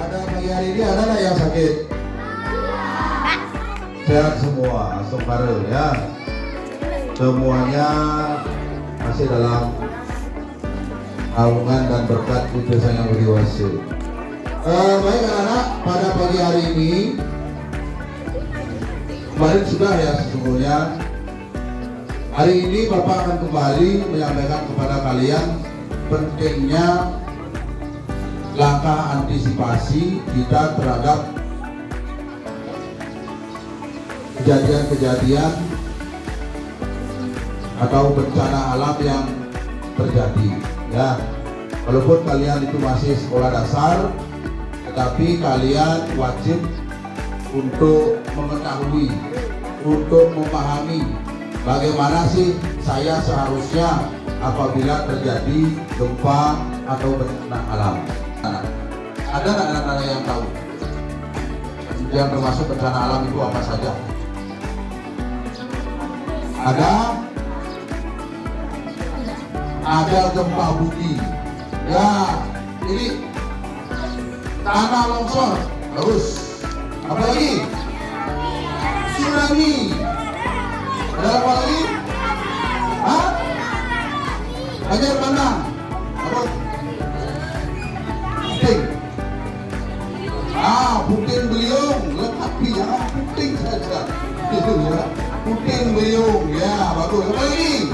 pada pagi hari ini ada nggak yang sakit? Sehat semua, saudara ya. Semuanya masih dalam naungan dan berkat putusan yang berkuasa. Baik anak-anak, pada pagi hari ini kemarin sudah ya sesungguhnya. Hari ini Bapak akan kembali menyampaikan kepada kalian pentingnya langkah antisipasi kita terhadap kejadian-kejadian atau bencana alam yang terjadi ya. Walaupun kalian itu masih sekolah dasar, tetapi kalian wajib untuk mengetahui, untuk memahami bagaimana sih saya seharusnya apabila terjadi gempa atau bencana alam. Ada anak-anak yang tahu yang termasuk bencana alam itu apa saja? Ada gempa bumi ya, ini tanah longsor, terus apa lagi? Tsunami. Ada apa lagi? Hah? Banjir bandang. Apa? Puting. Puting beliung. Lengkapi jangan puting saja. Itu ya. Puting beliung. Ya, bagus. Apa lagi?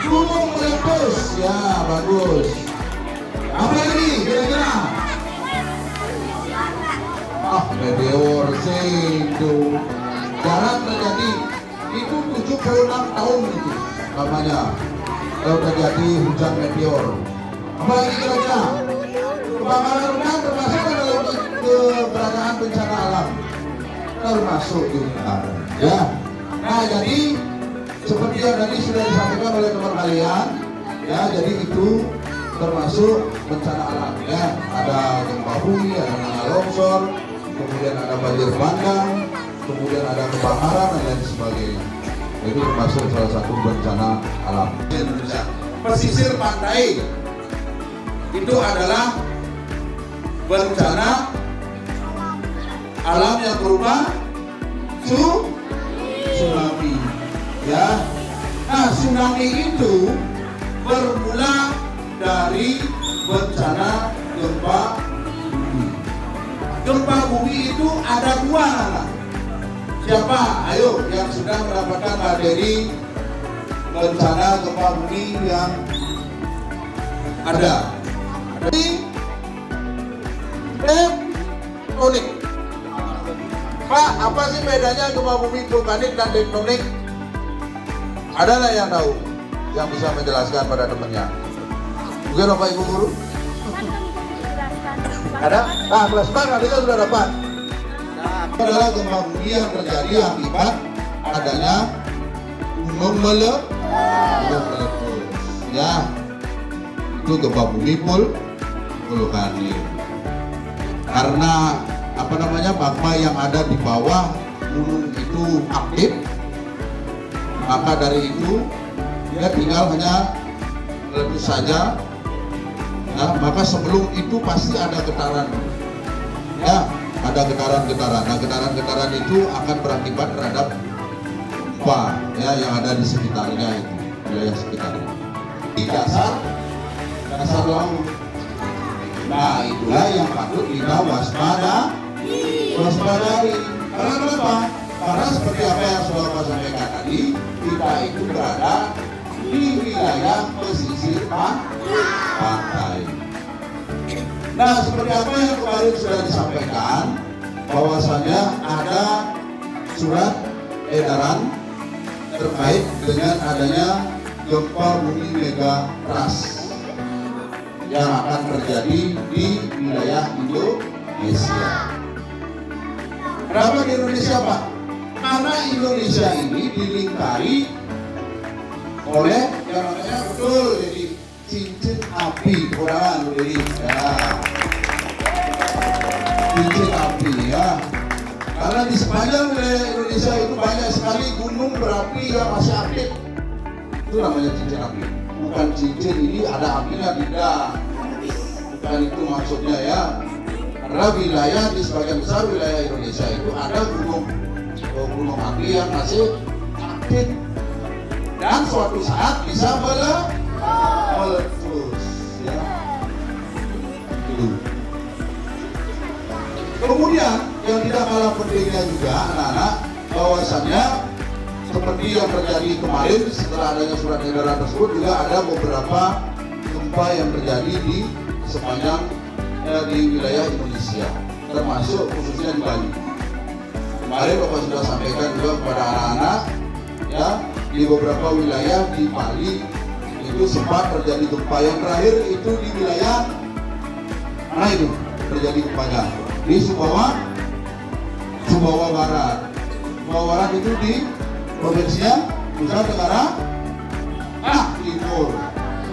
Gunung meletus. Ya, bagus. Apa lagi? Kira-kira? Meteor itu jarang terjadi. Itu 76 tahun itu namanya kalau terjadi hujan meteor. Apalagi kira-kira kebakaran hutan termasuk dalam keberadaan bencana alam, termasuk juga ya. Nah jadi seperti yang tadi sudah disampaikan oleh teman kalian ya, jadi itu termasuk bencana alam ya. Ada gempa bumi, ada tanah longsor, kemudian ada banjir bandang, kemudian ada kebakaran dan lain sebagainya. Itu termasuk salah satu bencana alam di Indonesia. Pesisir pantai itu adalah bencana alam yang berupa tsunami ya. Nah tsunami itu bermula dari bencana gempa bumi. Gempa bumi itu ada dua anak. Siapa? Ayo yang sudah mendapatkan materi bencana gempa bumi yang ada. Ini tektonik. Pak, apa sih bedanya gempa bumi vulkanik dan tektonik? Ada nggak yang tahu? Yang bisa menjelaskan pada temannya? Mungkin Bapak Ibu Guru? Ada? Kelas 4 kita sudah dapat. Adalah gempa bumi yang terjadi akibat adanya gunung meletus ya. Itu gempa bumi vulkanik. Karena apa namanya, magma yang ada di bawah gunung itu aktif, maka dari itu dia tinggal hanya meletus saja ya. Maka sebelum itu pasti ada getaran ya, ada getaran-getaran. Nah getaran-getaran itu akan berakibat terhadap gempa ya yang ada di sekitarnya, itu wilayah sekitarnya di dasar laut. Nah itulah yang patut kita waspadai. Karena kenapa? Karena seperti apa yang sudah Bapak sampaikan tadi, kita itu berada di wilayah pesisir pantai. Nah seperti apa yang kemarin sudah disampaikan, bahwasanya ada surat edaran terkait dengan adanya gempa bumi megatrust yang akan terjadi di wilayah Indonesia. Kenapa di Indonesia Pak? Karena Indonesia ini dilingkari oleh yang namanya betul jadi cincin api orang jadi ya. Cincin api ya. Karena di sepanjang wilayah Indonesia itu banyak sekali gunung berapi yang masih aktif. Itu namanya cincin api. Bukan cincin ini ada apinya tidak. Bukan itu maksudnya ya. Karena wilayah di sebagian besar wilayah Indonesia itu ada gunung api yang masih aktif dan suatu saat bisa meletus. Ya. Kemudian yang tidak kalah pentingnya juga anak-anak, bahwasannya seperti yang terjadi kemarin setelah adanya surat edaran tersebut, juga ada beberapa gempa yang terjadi di sepanjang di wilayah Indonesia, termasuk khususnya di Bali. Kemarin Bapak sudah sampaikan juga kepada anak-anak, ya, di beberapa wilayah di Bali itu sempat terjadi gempa. Yang terakhir itu di wilayah mana itu terjadi gempanya? Di Sumbawa Barat. Sumbawa Barat itu di provinsinya Nusa Tenggara Timur,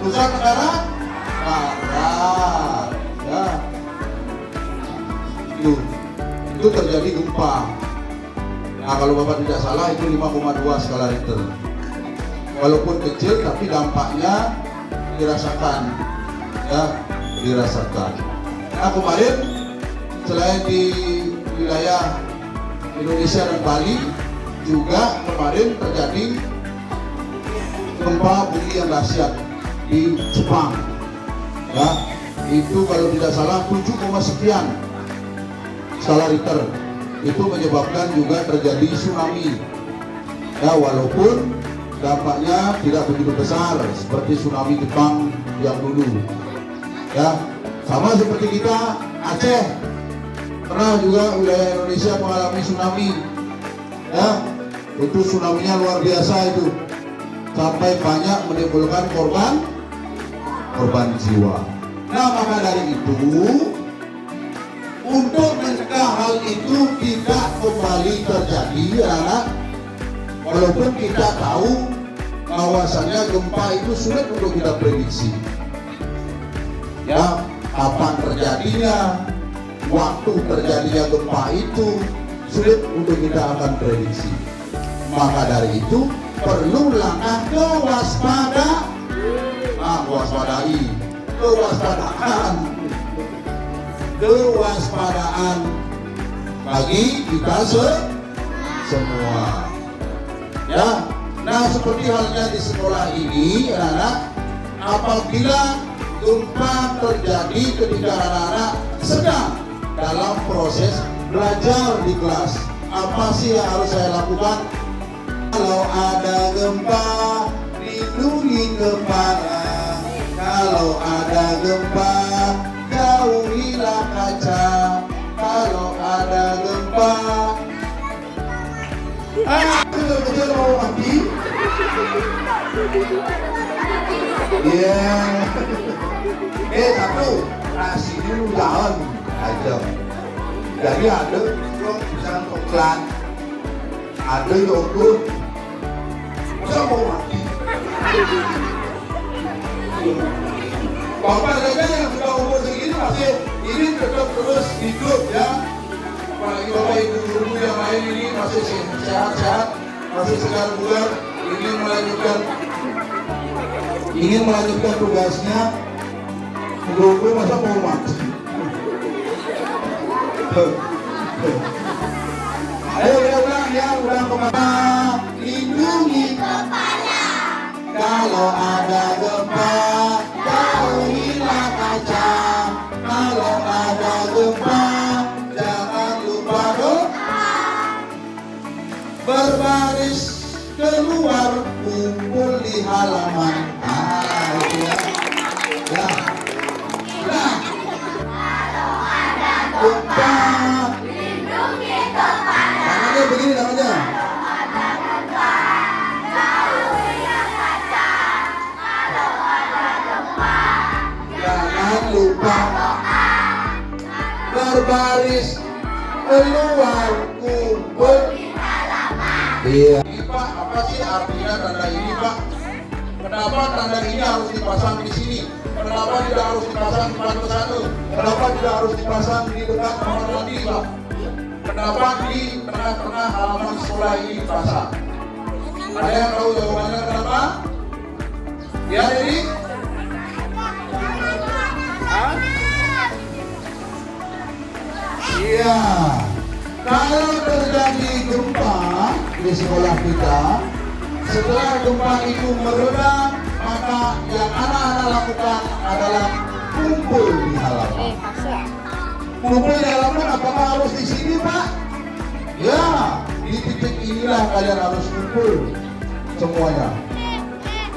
Nusa Tenggara Barat. Ya, itu terjadi gempa. Nah, kalau Bapak tidak salah itu 5,2 skala Richter. Walaupun kecil tapi dampaknya dirasakan, ya, dirasakan. Nah, kemarin selain di wilayah Indonesia dan Bali, juga kemarin terjadi gempa bumi yang dahsyat di Jepang. Ya, itu kalau tidak salah 7, sekian skala Richter. Itu menyebabkan juga terjadi tsunami. Ya, walaupun dampaknya tidak begitu besar seperti tsunami Jepang yang dulu. Ya, sama seperti kita, Aceh pernah juga wilayah Indonesia mengalami tsunami. Ya, itu tsunami-nya luar biasa itu, sampai banyak menimbulkan korban jiwa. Nah, maka dari itu, untuk mencegah hal itu tidak kembali terjadi, anak, walaupun kita tahu bahwasannya gempa itu sulit untuk kita prediksi. Ya, kapan terjadinya, waktu terjadinya gempa itu sulit untuk kita akan prediksi. Maka dari itu perlu langkah kewaspadaan bagi kita semua. Ya, nah seperti halnya di sekolah ini, anak-anak, apabila gempa terjadi ketika anak-anak sedang dalam proses belajar di kelas, apa sih yang harus saya lakukan? Kalau ada gempa, lindungi kepala. Kalau ada gempa, jauhilah kaca. Kalau ada gempa, kecil-kecil mau mati. Iya. Satu, nasi dulu jalan aja. Jadi ada bisa coklat, ada yogurt, masa mau mati. Bapak saja yang sudah umur segini masih ini tetap terus hidup, ya. Apalagi bapak ibu guru yang lain ini masih sehat-sehat, masih segar bugar, ingin melanjutkan tugasnya. Guru masa mau mati. Ayo ya, ulang kemana? Lindungi kepala. Kalau ada gempa, jauhilah kaca. Kalau ada gempa, jangan lupa doa. Berbaris keluar, kumpul di halaman. Ya. Nah, kalau ada gempa, lindungi kepala. Tangannya begini, tangannya. Kalau ada gempa, jauhilah kaca. Kalau ada gempa, jangan lupa doa. Berbaris keluar, kumpul di halaman. Iya. Ini Pak, apa sih artinya tanda ini Pak? Kenapa tanda ini harus dipasang di sini? Kenapa tidak harus dipasang di lantai 1? Kenapa tidak harus dipasang di dekat kamar mandi, Pak? Kenapa di tengah-tengah halaman sekolah ini dipasang? Ada yang tahu jawabannya kenapa? Ya, Dedi? Iya. Kalau terjadi gempa di sekolah kita, setelah gempa itu mereda, maka yang anak-anak lakukan adalah kumpul di halaman. Kumpul di halaman, apakah harus di sini, Pak? Ya, di titik inilah kalian harus kumpul semuanya.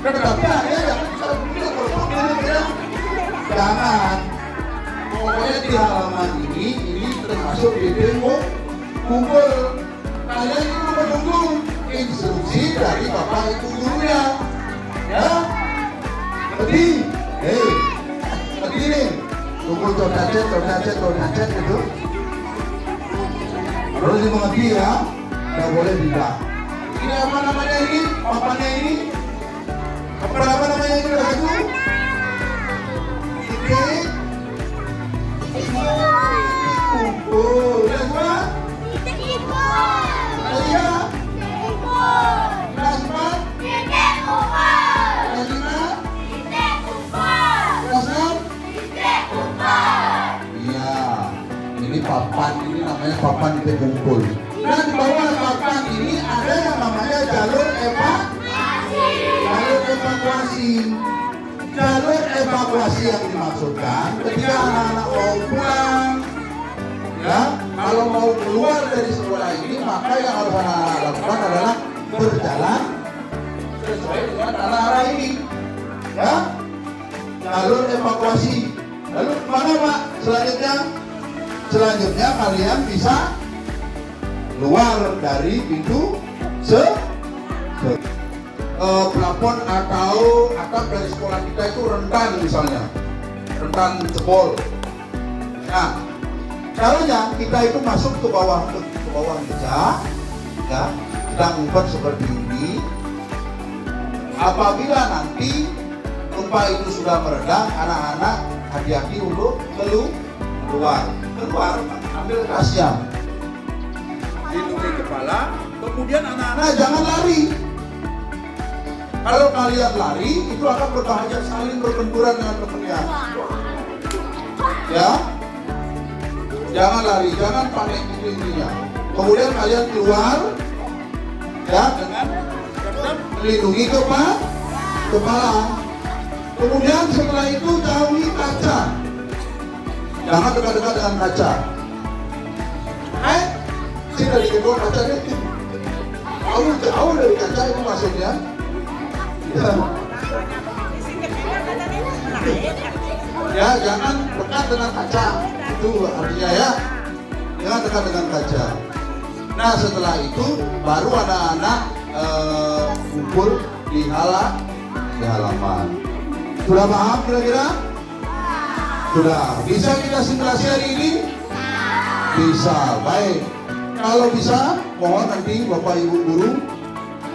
Tetapi ada yang jangan. Pokoknya di halaman ini termasuk di tembok kumpul. Kalian itu menunggu instruksi dari bapak ibu gurunya. Ya, pergi, pergi nih. Kumpul cocacet gitu. Harus dimengerti ya, nggak boleh tidak. Ini apa namanya ini? Papanya ini? Apa namanya ini? Itu? Titik kumpul. Ya semua? Titik kumpul. Iya. Titik kumpul. Kelas 4? Titik kumpul. Kelas 5? Titik kumpul. Kelas 6? Titik kumpul. Iya. Ini papan, ini namanya papan titik kumpul. Dan di bawah papan ini ada yang namanya jalur evakuasi. Jalur evakuasi. Jalur evakuasi yang dimaksudkan ketika anak-anak mau pulang, ya, kalau mau keluar dari sekolah ini, maka yang harus anak-anak lakukan adalah berjalan sesuai dengan arah ini, ya, jalur evakuasi. Lalu mana Pak? Selanjutnya kalian bisa keluar dari pintu plafon atau atap dari sekolah kita itu rentan, misalnya rentan jebol. Nah, caranya kita itu masuk ke bawah meja, ya, kita ngumpet seperti ini. Apabila nanti gempa itu sudah mereda, anak-anak hati-hati untuk keluar, ambil tasnya, lindungi kepala, kemudian anak-anak jangan lari. Kalau kalian lari, itu akan berbahaya, saling berbenturan dengan temannya. Ya, jangan lari, jangan panik intinya. Kemudian kalian keluar, ya, dengan melindungi kepala. Kemudian setelah itu jauhi kaca, jangan dekat-dekat dengan kaca. Sini dari kedua kaca itu, jauh dari kaca itu maksudnya. Ya, jangan dekat dengan kaca, itu artinya ya, jangan dekat dengan kaca. Nah, setelah itu baru anak-anak kumpul di halaman. Sudah paham kira-kira? Sudah. Bisa kita simulasi hari ini? Bisa. Baik. Kalau bisa, mohon nanti Bapak Ibu guru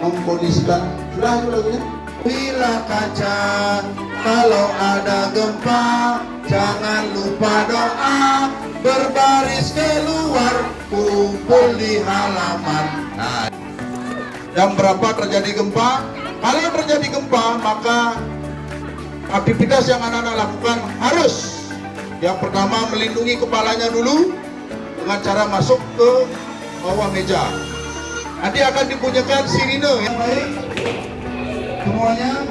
mengkondisikan. Sudah itu lagunya? Bila kaca, kalau ada gempa, jangan lupa doa, berbaris keluar, kumpul di halaman. Nah, jam berapa terjadi gempa? Kalau terjadi gempa, maka aktivitas yang anak-anak lakukan harus yang pertama melindungi kepalanya dulu dengan cara masuk ke bawah meja. Nanti akan dibunyikan sirine yang baik. Semuanya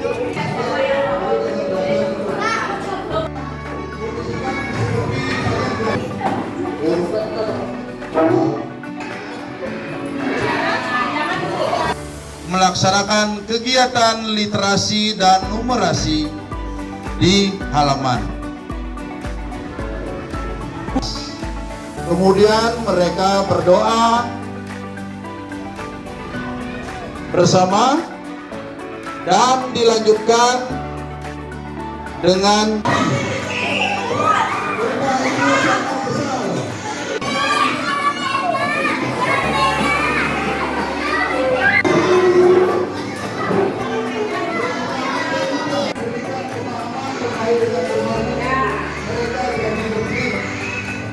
melaksanakan kegiatan literasi dan numerasi di halaman. Kemudian mereka berdoa bersama dan dilanjutkan dengan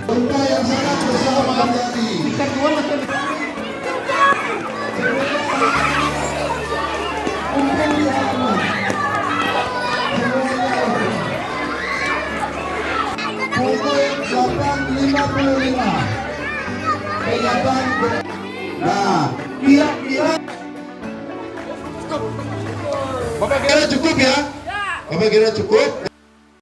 gempa yang sangat besar terjadi. Pukul 8.55 peringatan. Nah, pihak-pihak. Bapak kira cukup ya? Bapak kira cukup?